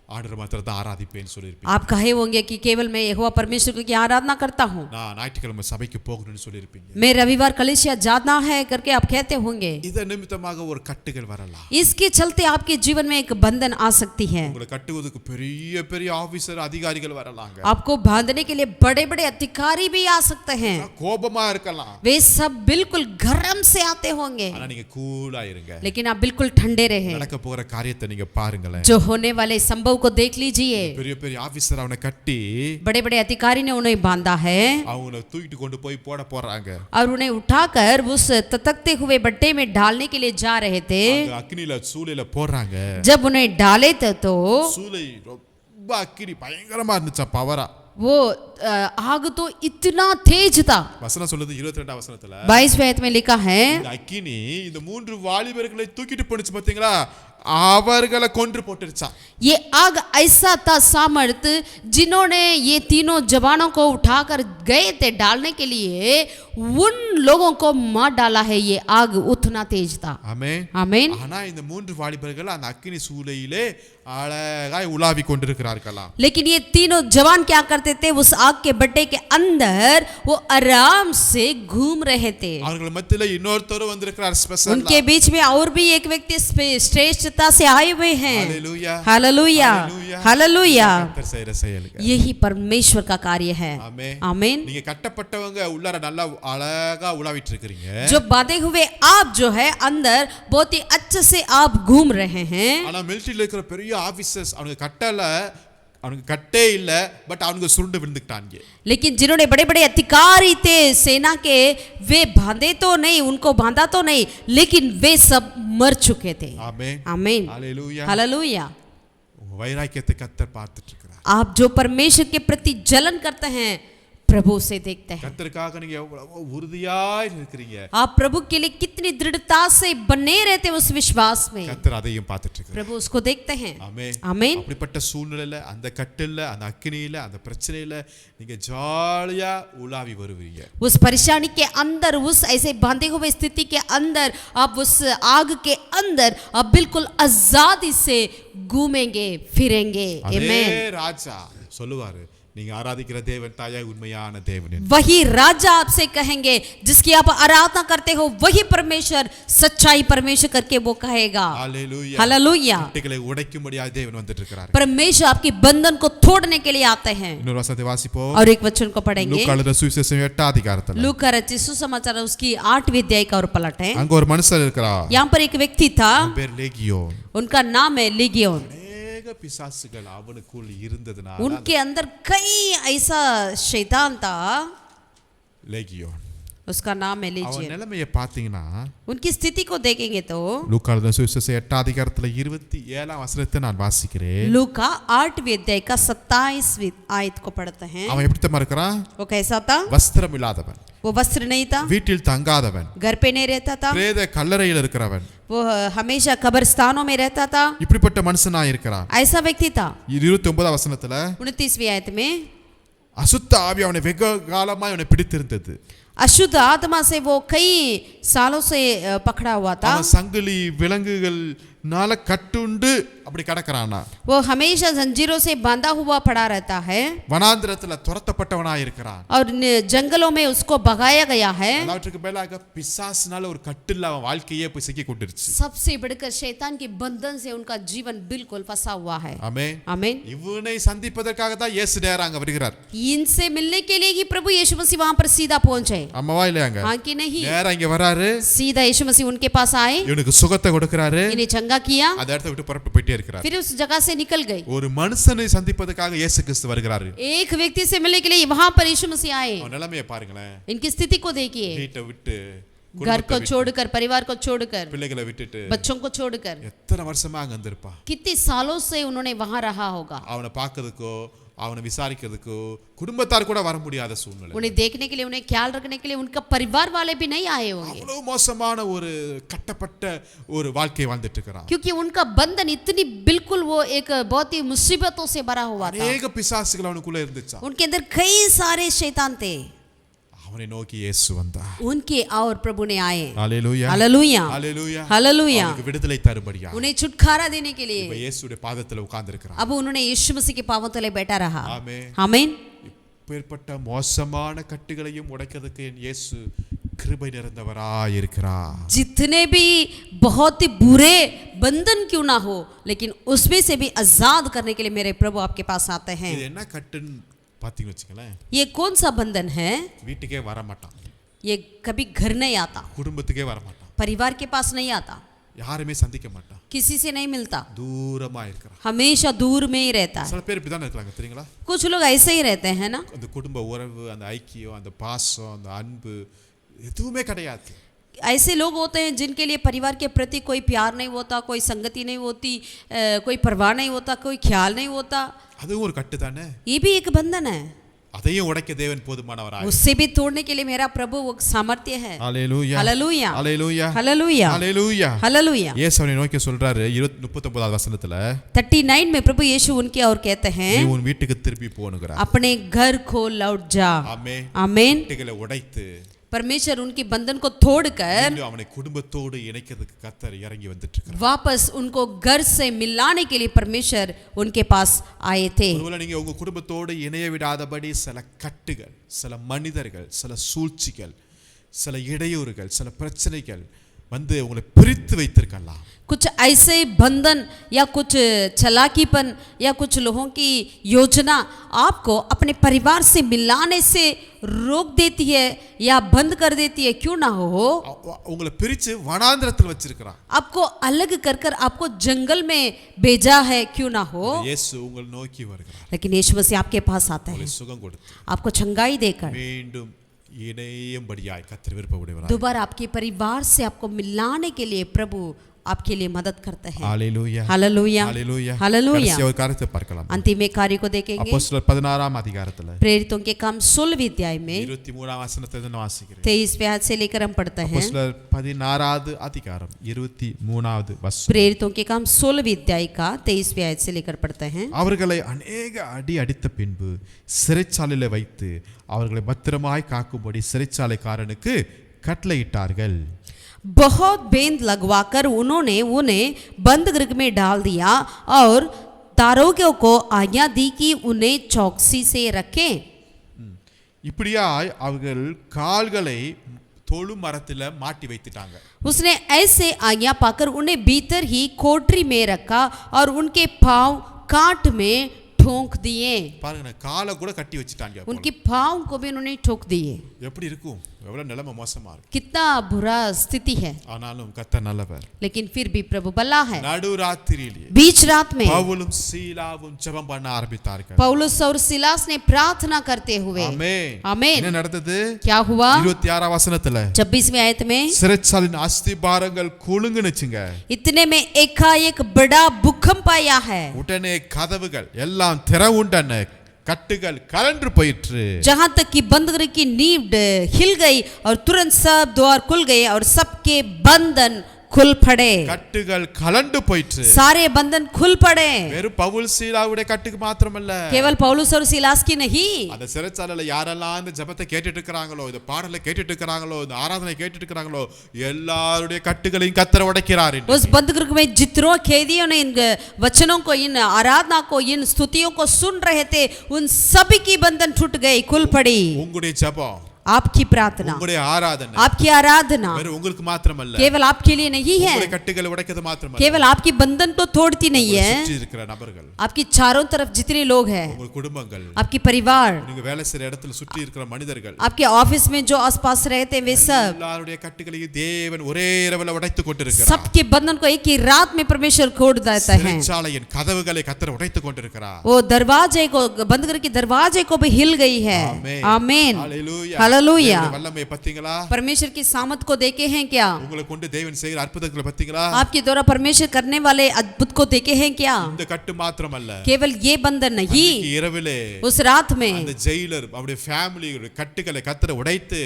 ஆண்டவர் மாத்திரம் தான் ஆராதிப்பேன்னு சொல்லிருப்பீங்க. आप कहे होंगे कि केवल मैं यहोवा परमेश्वर की आराधना करता हूँ, நான் ஞாயிற்றுக்கிழமை சபைக்கு போகணும்னு சொல்லிருப்பீங்க. मैं रविवार कलीसिया जाना है करके आप कहते होंगे. இத நிமித்தமாக ஒரு கட்டுகள் வரலாம். इसके चलते आपके जीवन में एक बंधन आ सकती है. உங்களை கட்டுவதற்கு பெரிய பெரிய ஆபீசர் அதிகாரிகள் வரலாங்க. आपको बांधने के लिए बड़े बड़े अधिकारी भी आ सकते हैं. கோபமா இருக்கலாம். वे सब बिल्कुल गरम से आते होंगे, ஆனா நீங்க கூலா இருங்க. लेकिन आप बिल्कुल ठंडे रहे. நடக்க போகிற காரியத்தை நீங்க பாருங்களேன். जो होने वाले संभव को देख लीजिए. பெரிய பெரிய ஆபீசர் அவனை கட்டி बड़े बड़े अधिकारी ने उन्हें बांधा है அவனை தூக்கிட்டு கொண்டு போய் போட போறாங்க. और उन्हें उठाकर उस ततकते हुए बट्टे में डालने के लिए जा रहे थे. அந்த அக்னில சூளையில போறாங்க. जब उन्हें डाले तो சூளை ரொம்ப அக்னி பயங்கரமா இருந்துச்சா, பவரா. वो आग तो इतना तेज था. வசனம் சொல்லுது 22 வசனத்துல, 22वें आयत में लिखा है, இந்த அக்கினி இந்த மூன்று வாலிபர்களை தூக்கிட்டு போனுச்சு பாத்தீங்களா, அவர்களை கொன்று போட்டுருச்சா. ये आग ऐसा था सामर्थ जिन्होंने ये तीनों जवानों को उठाकर गए थे डालने के लिए, उन लोगों को मार डाला है. ये आग उतना तेज था. ஆமென் आमीन. ஆனா இந்த மூன்று வாலிபர்கள் அந்த அக்கினி சூளையிலே அழகாய் உலாவி கொண்டிருக்கிறார்களாம். लेकिन ये तीनों जवान क्या करते थे, उस आग के बट्टे के अंदर वो आराम से घूम रहे थे. அவர்கள் மத்தியில இன்னொருத்தர் வந்திருக்கிறார் ஸ்பெஷல். उनके बीच में और भी एक व्यक्ति श्रेष्ठता से आए हुए हैं. Hallelujah hallelujah hallelujah. கர்த்தர் செய்யற செயலுங்க. यही परमेश्वर का कार्य है. ஆமென். आमीन. நீங்க கட்டப்பட்டவங்க உள்ளார நல்லா அழகா உலாவிட்டு இருக்கீங்க. जो बांधे हुए आप जो है अंदर बहुत ही अच्छे से आप घूम रहे हैं. ஆனா மிலிட்டரியில இருக்கிற பெரிய ஆபீசர்ஸ் அவங்க கட்டல, அவனுக்கு கட்டே இல்ல, பட் அவனுக்கு சுருண்டு விழுந்துட்டாங்க. लेकिन जिन्होंने बड़े बड़े अधिकारी थे सेना के, वे बांधे तो नहीं, उनको बांधा तो नहीं, लेकिन वे सब मर चुके थे. ஆமென் आमीन. हालेलुया. हालेलुया. உங்க வைராக்கியத்தை கர்த்தர் பார்த்துட்டு இருக்கிறார். आप जो परमेश्वर के प्रति जलन करते हैं प्रभु से देखते हैं. கர்த்தருக்காக நீங்க எவ்வளவு உறுதியாய் இருக்கிறீங்க. आप प्रभु के लिए कितनी दृढ़ता से बने रहते हैं उस विश्वास में. கர்த்தர் அதையும் பார்த்துட்டு இருக்கிறார். प्रभु उसको देखते हैं. ஆமென் आमीन. அப்படிப்பட்ட சூழ்நிலையில, அந்த கட்டில்ல, அந்த அக்கினியில, அந்த பிரச்சனையில நீங்க ஜாலியா உலாவி வருவீங்க. उस परेशानी के अंदर, उस ऐसे बांधे हुए स्थिति के अंदर, आप उस आग के अंदर आप बिल्कुल आजादी से घूमेंगे फिरेंगे. அதே आमीन. ராஜா சொல்லுவாரு, நீங்க ஆராதிக்கிற தேவன் தாயாய் உண்மையான தேவன். वही राजा आपसे कहेंगे, जिसकी आप आराधना करते हो वही परमेश्वर सच्चाई परमेश्वर करके वो कहेगा. हालेलुया. हालेलुया. கட்டுகளை உடைக்கும்படியாக தேவன் வந்துட்டு இருக்கிறார். परमेश्वर आपके बंधन को तोड़ने के लिए आते हैं. இன்னொரு வசனத்தை வாசிப்போம். और एक वचन को पढ़ेंगे. லூக்கா எழுதின சுவிசேஷம் 8 அதிகாரத்துல. लूका रचित सुसमाचार उसकी 8वीं अध्याय का और पलट है. அங்க ஒரு மனுஷர் இருக்கிறார். यहाँ पर एक व्यक्ति था, அவன் பேர் லேகியோன். उनका नाम है लीगियोन. அநேக பிசாசுகள் அவனுக்குள் இருந்ததனால उनके अंदर कई ऐसा शैतान था, லேகியோன். उसका नाम है அவன் लीजियन. நிலைமையை பாத்தீங்கன்னா उनकी स्थिति को देखेंगे तो லூக்கா எழுதின சுவிசேஷம் 8 அதிகாரத்துல 27 வசனத்தை நான் வாசிக்கிறேன். लूका 8वीं अध्याय का 27वीं आयत को पढ़ते हैं. அவன் எப்படி தெரியுமா இருக்கிறான்? वो कैसा था? வஸ்திரம் இல்லாதவன், वो वस्त्र नहीं था, வீட்டில் தங்காதவன், घर पे नहीं रहता था, பிரேத கல்லறையில் இருக்கிறவன், वो हमेशा कब्रिस्तानों में रहता था. இப்படிப்பட்ட மனுஷனா இருக்கிறான். ऐसा व्यक्ति था. 29 वசனத்துல 29वीं आयत में அசுத்த ஆவி அவனை வெகு காலமா அவனை பிடித்திருந்தது. अशुद्ध आत्मा से वो कई सालों से पकड़ा हुआ था. அவன் சங்கிலி விலங்குகள் நால கட்டுண்டு அப்படி கடக்கறானா. वो हमेशा जंजीरों से बांधा हुआ पड़ा रहता है வனாந்திரத்துல துரத்தப்பட்டவனா இருக்கிறான். और जंगलों में उसको भगाया गया है. எல்லாவற்றுக்கு மேலாக பிசாசுனால ஒரு கட்டில்ல அவன் வாழ்க்கையே போய் சிக்கி கொண்டிருச்சு. सबसे बढ़कर शैतान के बंधन से उनका जीवन बिल्कुल फंसा हुआ है. ஆமென். आमीन. இவனை சந்திப்பதற்காக தான் இயேசு நேரா அங்க வருகிறார். इनसे मिलने के लिए ही प्रभु यीशु मसीह वहां पर सीधा पहुंचे. அம்மாவா இல்லையாங்க? हाँ कि नहीं? நேரா இங்க வராரு. सीधा यीशु मसीह उनके पास आए, இவனுக்கு சுகத்தை கொடுக்கறாரு. इन्हें चंगा किया, அந்த இடத்தை விட்டு புறப்பட்டு போயிட்டே இருக்கிறார். फिर उस जगह से निकल गए. ஒரு மனுஷனை சந்திப்பதற்காக இயேசு கிறிஸ்து வருகிறாரு. एक व्यक्ति से मिलने के लिए वहां पर यीशु मसीह आए. அவன் நிலைமையை பாருங்களேன். इनकी स्थिति को देखिए. வீட்டை விட்டு घर को छोड़कर, परिवार को छोड़कर, பிள்ளைகளை விட்டுட்டு बच्चों को छोड़कर எத்தனை வருஷமா அங்க இருந்திருப்பா. कितने सालों से उन्होंने वहां रहा होगा. அவனை பார்க்கிறதுக்கோ அவனை விசாரிக்கிறதுக்கோ குடும்பத்தார் கூட வர முடியாத சூழ்நிலை. उन्हें देखने के लिए, उन्हें ख्याल रखने के लिए उनका परिवार वाले भी नहीं आए होंगे. அவ்வளவு மோசமான ஒரு கட்டப்பட்ட ஒரு வாழ்க்கை வாழ்ந்துட்டு இருக்கிறான். क्योंकि उनका बंधन इतनी बिल्कुल वो एक बहुत ही मुसीबतों से भरा हुआ था. அநேக பிசாசுகள் அவனுக்குள்ள இருந்துச்சு. उनके अंदर कई सारे शैतान थे. அவனை நோக்கி இயேசு வந்தார். उनके और प्रभु ने आए. Hallelujah, hallelujah, hallelujah, hallelujah. அவனுக்கு விடுதலை தரும்படியா उन्हें छुटकारा देने के लिए இப்ப இயேசுடைய பாதத்துல உட்கார்ந்து இருக்கிறான். अब उन्होंने यीशु मसीह के पांवों तले बैठा रहा. ஆமென், आमीन. இப்பேற்பட்ட மோசமான கட்டுகளையும் உடைக்கிறதுக்கு என் இயேசு கிருபை நிறைந்தவராய் இருக்கிறார். जितने भी बहुत ही बुरे बंधन क्यों ना हो, लेकिन उसमें से भी आजाद करने के लिए मेरे प्रभु आपके पास आते हैं. இது என்ன கட்டுன்னு பாத்தீங்க வச்சுங்களேன். ये कौन सा बंधन है? வீட்டுக்கே வர மாட்டான், ये कभी घर नहीं आता, குடும்பத்துக்கே வர மாட்டான், परिवार के पास नहीं आता, யாருமே சந்திக்க மாட்டான், किसी से नहीं मिलता, தூரமா இருக்கிறான். हमेशा दूर में ही रहता है. சில பேர் இப்படிதான் இருக்கிறாங்க தெரியுங்களா? कुछ लोग ऐसे ही रहते हैं ना. அந்த குடும்ப உறவு, அந்த ஐக்கியம், அந்த பாசம், அந்த அன்பு எதுவுமே கிடையாது. ऐसे लोग होते हैं जिनके लिए परिवार के प्रति कोई प्यार नहीं होता, कोई संगति नहीं होती, कोई परवाह नहीं होता, कोई ख्याल नहीं होता. அதுவும் ஒரு கட்டு தானே. ये भी एक बंधन है. அதையும் உடைக்க தேவன் போதுமானவராய். उससे भी तोड़ने के लिए मेरा प्रभु वो सामर्थ्य है. ஹalleluya, हालेलुया, ஹalleluya, हालेलुया, ஹalleluya, हालेलुया. இயேசு அவனை நோக்கி சொல்றாரு 39வது வசனத்துல, 39 में प्रभु यीशु उनकी और कहते நீ हैं, உன் வீட்டுக்கு திருப்பி போனுங்கற. अपने घर को लौट जा. ஆமென். आमीन. கட்டுகளை உடைத்து परमेश्वर उनकी बंधन को तोड़कर மீண்டும் அவனை குடும்பத்தோடு இணைக்கிறதுக்கு கர்த்தர் இறங்கி வந்துட்டு இருக்கார். वापस उनको घर से मिलाने के लिए परमेश्वर उनके पास आए थे. ஒருவேளை நீங்க உங்க குடும்பத்தோடு இணைய விடாதபடி சில கட்டுகள், சில மனிதர்கள், சில சூழ்ச்சிகள், சில இடையூறுகள், சில பிரச்சனைகள் வந்து உங்களை பிரித்து வைத்திருக்கலாம். कुछ ऐसे बंधन या कुछ चालाकीपन या कुछ लोगों की योजना आपको अपने परिवार से मिलाने से रोक देती है या बंद कर देती है, क्यों ना हो. உங்களை பிரிச்சு வனாந்திரத்தில் வச்சிருக்கிறான். आपको अलग कर कर आपको जंगल में भेजा है, क्यों ना हो. இயேசு உங்களை நோக்கி வருகிறார். लेकिन यीशु मसीह आपके पास आते हैं, உங்களை சுகம் கொடுத்து आपको चंगाई देकर மீண்டும் இணையும்படியாய் கர்த்தர் விருப்பப்படுகிறார். दोबारा आपके परिवार से आपको मिलाने के लिए प्रभु आपके लिए मदद करते हैं. ஹalleluya, हालेलुया, ஹalleluya, हालेलुया. கடைசி ஒரு காரியத்தை பார்க்கலாம். अंतिम एक कार्य को देखेंगे. அப்போஸ்தலர் 16ஆம் அதிகாரத்துல प्रेरितों के काम 16वीं अध्याय में 23ஆம் वசனத்தை நான் வாசிக்கிறேன். 23वें आयत से लेकर हम पढ़ते हैं. அப்போஸ்தலர் 16வது அதிகாரம் 23வது வசனம். प्रेरितों के काम 16वीं अध्याय का 23वें आयत से लेकर पढ़ते हैं. அவர்களை அநேக அடி அடித்த பின்பு சிறைச்சாலையில வைத்து அவர்களை பத்திரமாய் காக்கும்படி சிறைச்சாலைக்காரனுக்கு கட்டளையிட்டார்கள். बहुत बेंद लगवाकर उन्होंने उन्हें बंद गृह में डाल दिया और दारोगों को आज्ञा दी कि उन्हें चौकसी से रखें. இப்படியாய் அவர்கள் கால்களை தொழு மரத்துல மாட்டி வைத்துட்டாங்க. उसने ऐसे आज्ञा पाकर उन्हें भीतर ही कोठरी में रखा और उनके पांव काट में ठोक दिए. பாருங்க, காலை கூட கட்டி வச்சிட்டாங்க. उनके पांव को भी उन्होंने ठोक दिए. எப்படி இருக்கும்? எவ்வளவு நிலைமை மோசமா இருக்கும். कितना बुरा स्थिति है, ஆனாலும் கர்த்தர் நல்லவர். लेकिन फिर भी प्रभु भला है. நடுராத்திரியிலே बीच रात में பவுலும் சீலாவும் ஜெபம் பண்ண ஆரம்பித்தார்கள். पौलुस और सिलास ने प्रार्थना करते हुए, ஆமென். आमीन. என்ன நடந்தது? क्या हुआ? 26ஆம் வசனத்துல 26वें आयत में, சிறைச்சாலையின் அஸ்திபாரங்கள் குலுங்குனுச்சுங்க. इतने में एकाएक बड़ा भूकंप आया है. உடனே கதவுகள் எல்லாம் திறவுண்டன, கட்டுகள் கலன்று போயிற்று. जहां तक कि बंद गृह की नींव हिल गई और तुरंत सब द्वार खुल गए और सबके बंधन खुल पड़े. கட்டுகள் கலண்டு போயிற்று. सारे बंधन खुल पड़े. வெறும் பவுல் சீலாவுடைய கட்டுக்கு மாத்திரமல்ல, केवल पौलुस और सिलास की नहीं, அந்த சிறைச்சாலையில யாரெல்லாம் இந்த ஜெபத்தை கேட்டுட்டு இருக்காங்களோ, இந்த பாடலை கேட்டுட்டு இருக்காங்களோ, இந்த ஆராதனை கேட்டுட்டு இருக்காங்களோ, எல்லாருடைய கட்டுகளையும் கர்த்தர் உடைக்கிறார். उस बंद गृह में जितनों कैदियों ने इन वचनों को, इन आराधना को, इन स्तुतियों को सुन रहे थे, उन सभी की बंधन टूट गई, खुल पड़ी. உங்களுடைய ஜெபம், आपकी प्रार्थना, உங்களுடைய ஆராதனை आपकी आराधना வெறும் உங்களுக்கு மாத்திரமல்ல, केवल आपके लिए नहीं है, உங்களுடைய கட்டுகளை உடைக்கிறது மாத்திரமல்ல, केवल आपकी बंधन तो तोड़ती नहीं है, சுற்றி இருக்கிற நபர்கள், आपकी चारों तरफ जितने लोग हैं, உங்க குடும்பங்கள், आपकी परिवार, நீங்க வேலை செய்யற இடத்துல சுற்றி இருக்கிற மனிதர்கள், आपके ऑफिस में जो आसपास रहते हैं वे सब, எல்லாருடைய கட்டுகளையும் தேவன் ஒரே இரவுல உடைத்துக் கொண்டிருக்கிறார். सबके बंधन को एक ही रात में परमेश्वर खोल देता है. சிறைச்சாலையின் கதவுகளை கர்த்தர் உடைத்துக் கொண்டிருக்கிறார். वो दरवाजे को, बंद करके दरवाजे को भी हिल गई है. आमीन. आमीन. हालेलुया. हालेलुया। தேவனுடைய வல்லமையை பத்தீங்களா? परमेश्वर की सामर्थ को देखे हैं क्या? உங்களை கொண்டு தேவன் செய்கிற அற்புதங்களை பத்தீங்களா? आपके द्वारा परमेश्वर करने वाले अद्भुत को देखे हैं क्या? இந்த கட்டு மாத்திரமல்ல, केवल ये बंधन नहीं, அன்னைக்கு இரவிலே उस रात में அந்த ஜெயிலர் அவருடைய ஃபேமிலி கட்டுகளை கத்தரை உடைத்து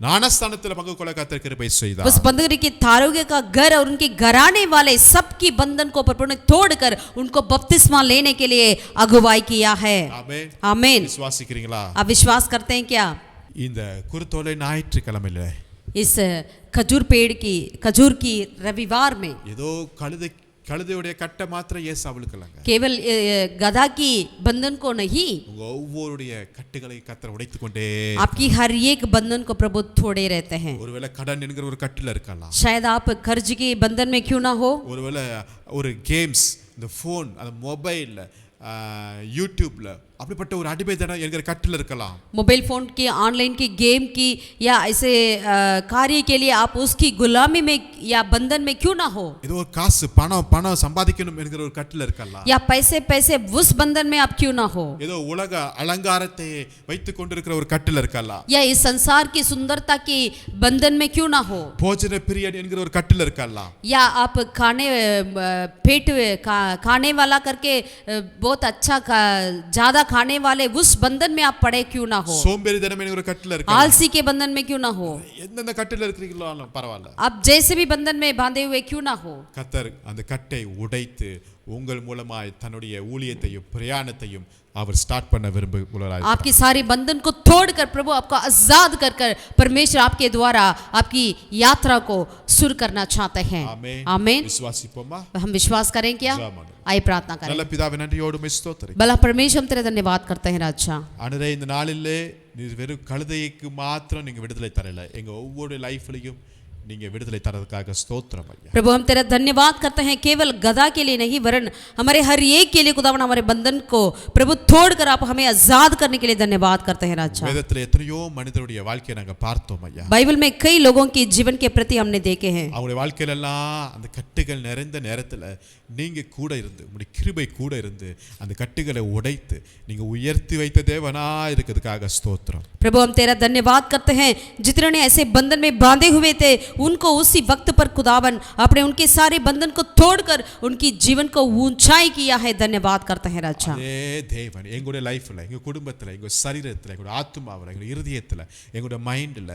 ஞானஸ்தானத்தில் பங்கு கொள்ள கத்தர் கிருபை செய்தார். उस बंधक के तारोगे का घर और उनके घराने वाले सबकी बंधन को प्रभु ने तोड़कर उनको बपतिस्मा लेने के लिए अगुवाई किया है। ஆமென். आमीन। விசுவாசிக்கிறீங்களா? आप विश्वास करते हैं क्या? இந்த குருத்தோலை ஞாயிற்றுக்கிழமையில इस खजूर की रविवार में ஏதோ கழுதையுடைய கட்டை மாத்திரம் இயேசு அவளுக்கலங்க, केवल गधा की बंधन को नहीं, உங்க ஒவ்வொருடைய கட்டுகளை கத்தர் உடைத்து கொண்டே. आपकी हर एक बंधन को प्रभु तोड़े रहते हैं। ஒருவேளை கடன் என்கிற ஒரு கட்டுல இருக்கலாம், शायद आप कर्ज के बंधन में क्यों ना हो, ஒருவேளை ஒரு கேம்ஸ், இந்த போன், அந்த மொபைல், யூடியூப்ல அப்படிப்பட்ட ஒரு அடிமைத்தனம் என்கிற கட்டில் இருக்கலாம். मोबाइल फोन की, ऑनलाइन की, गेम की या ऐसे कार्य के लिए आप उसकी गुलामी में या बंधन में क्यों ना हो, ஏதோ ஒரு காசு பணம் சம்பாதிக்கணும் என்கிற ஒரு கட்டில் இருக்கலாம், या पैसे उस बंधन में आप क्यों ना हो, ஏதோ உலக அலங்காரத்தை வைத்துக் கொண்டிருக்கிற ஒரு கட்டில் இருக்கலாம், या इस संसार की सुंदरता की बंधन में क्यों ना हो, போஜன பிரியன் என்கிற ஒரு கட்டில் இருக்கலாம், या आप खाने वाला करके बहुत अच्छा ज्यादा खाने वाले उस बंधन में आप पड़े क्यों ना हो, சோம்பேறித்தனம் என்கிற ஒரு கட்டில் இருக்கலாம். आलसी के बंधन में क्यों ना हो, எந்தெந்த கட்டில் இருக்கிறீங்களோ பரவாயில்ல, आप जैसे भी बंधन में बांधे हुए क्यों ना हो, கத்தர் அந்த கட்டை உடைத்து உங்கள் மூலமாய் தன்னுடைய ஊழியத்தையும் பிரயாணத்தையும் அவர் ஸ்டார்ட் பண்ண விரும்புகிறார். आपकी सारी बंधन को तोड़कर प्रभु आपको आजाद कर परमेश्वर आपके द्वारा आपकी यात्रा को शुरू करना चाहते हैं। ஆமென். आमीन। விசுவாசிப்போமா? हम विश्वास करें क्या? ஜெபம். आइए प्रार्थना करें। நல்ல பிதாவே, நன்றியோடு உம்மை ஸ்தோத்திரிக்கிறோம். भला परमेश्वर हम तेरा धन्यवाद करते हैं राजा। ஆண்டவரே, இந்த நாளிலே நீர் வெறும் கழுதைக்கு மாத்திரம் நீங்க விடுதலை தரல, எங்க ஒவ்வொரு லைஃப்லயும் நீங்க விடுதலை தரதுக்காக ஸ்தோத்திரம் ஐயா. प्रभु हम तेरा धन्यवाद करते हैं, केवल गधा के लिए नहीं वरन हमारे हर एक के लिए खुदावन हमारे बंधन को प्रभु तोड़कर आप हमें आजाद करने के लिए धन्यवाद करते हैं राजा। வேதத்துல எத்தனையோ மனிதருடைய வாழ்க்கையை நாங்க பார்த்தோம் ஐயா. बाइबल में कई लोगों की जीवन के प्रति हमने देखे हैं, அவங்களுடைய வாழ்க்கையில எல்லாம் அந்த கட்டுகள் நிறைந்த நேரத்துல நீங்க கூட இருந்து, உங்களுடைய கிருபை கூட இருந்து அந்த கட்டுகளை உடைத்து நீங்க உயர்த்தி வைத்த தேவனா இருக்கிறதுக்காக ஸ்தோத்திரம். प्रभु हम तेरा धन्यवाद करते हैं, जितने ने ऐसे बंधन में बांधे हुए थे उनको उसी वक्त पर खुदावन अपने उनके सारे बंधन को तोड़कर उनकी जीवन को ऊंचाई किया है। धन्यवाद करते हैं राजा। அதே தேவன் எங்களுடைய லைஃப்ல, எங்க குடும்பத்துல, எங்க சரீரத்துல, எங்களுடைய ஆத்துமாவுல, எங்களுடைய இருதயத்துல, எங்களுடைய மைண்ட்ல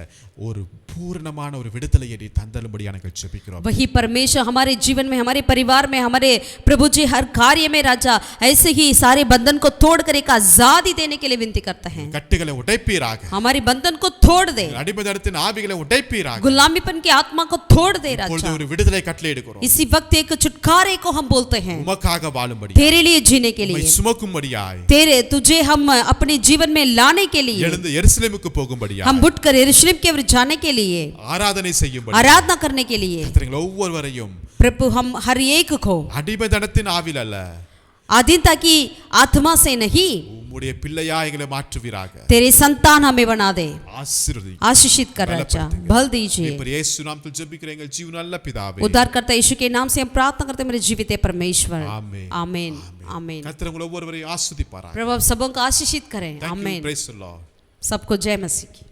ஒரு பூரணமான ஒரு விடுதலையை நீ தந்தலும்படியா நாங்கள் ஜெபிக்கிறோம். वही परमेश्वर हमारे जीवन में, हमारे परिवार में, हमारे प्रभु जी हर कार्य में राजा ऐसे ही सारे बंधन को तोड़कर एक आजादी देने के लिए विनती करते हैं। கட்டுகளை உடைப்பீராக, हमारी बंधन को तोड़ दे, அடிமைத்தனத்தின் ஆவிகளை உடைப்பீராக, गुलामीपन की आत्मा को तोड़ दे இப்பொழுது राजा। ஒரு விடுதலை கட்டளை எடுக்கிறோம். इसी वक्त एक छुटकारे को हम बोलते हैं, உமக்காக வாழும்படி, तेरे लिए जीने के உம்மை लिए, சுமக்கும்படியாய், तेरे तुझे हम अपने जीवन में लाने के लिए, எழுந்து எருசலேமுக்கு போகும்படியாய், हम उठकर यरूशलेम की ओर जाने के लिए, ஆராதனை செய்யும்படி, आराधना करने के लिए கர்த்தர் ஒவ்வொருவரையும் प्रभु हम हर एक को அடிமைத்தனத்தின் ஆவில அல்ல, अधीनता की आत्मा से नहीं, உம்முடைய பிள்ளையா எங்களை மாற்றுவீராக. तेरे संतान हमें बना दे, ஆசீர்வதி. आशीषित कर राजा, बल दीजिए। இப்ப இயேசு நாமத்தில் ஜெபிக்கிறேன் எங்கள் ஜீவனுள்ள பிதாவே. उद्धार करता यीशु के नाम से हम प्रार्थना करते हैं मेरे जीवित परमेश्वर। आमीन। आमीन। आमीन। கர்த்தர் உங்களை ஒவ்வொருவரையும் ஆசீர்வதிப்பாராக. प्रभु आप सबों को आशीषित करें। Thank you, आमीन। praise the Lord. सबको जय मसीह की।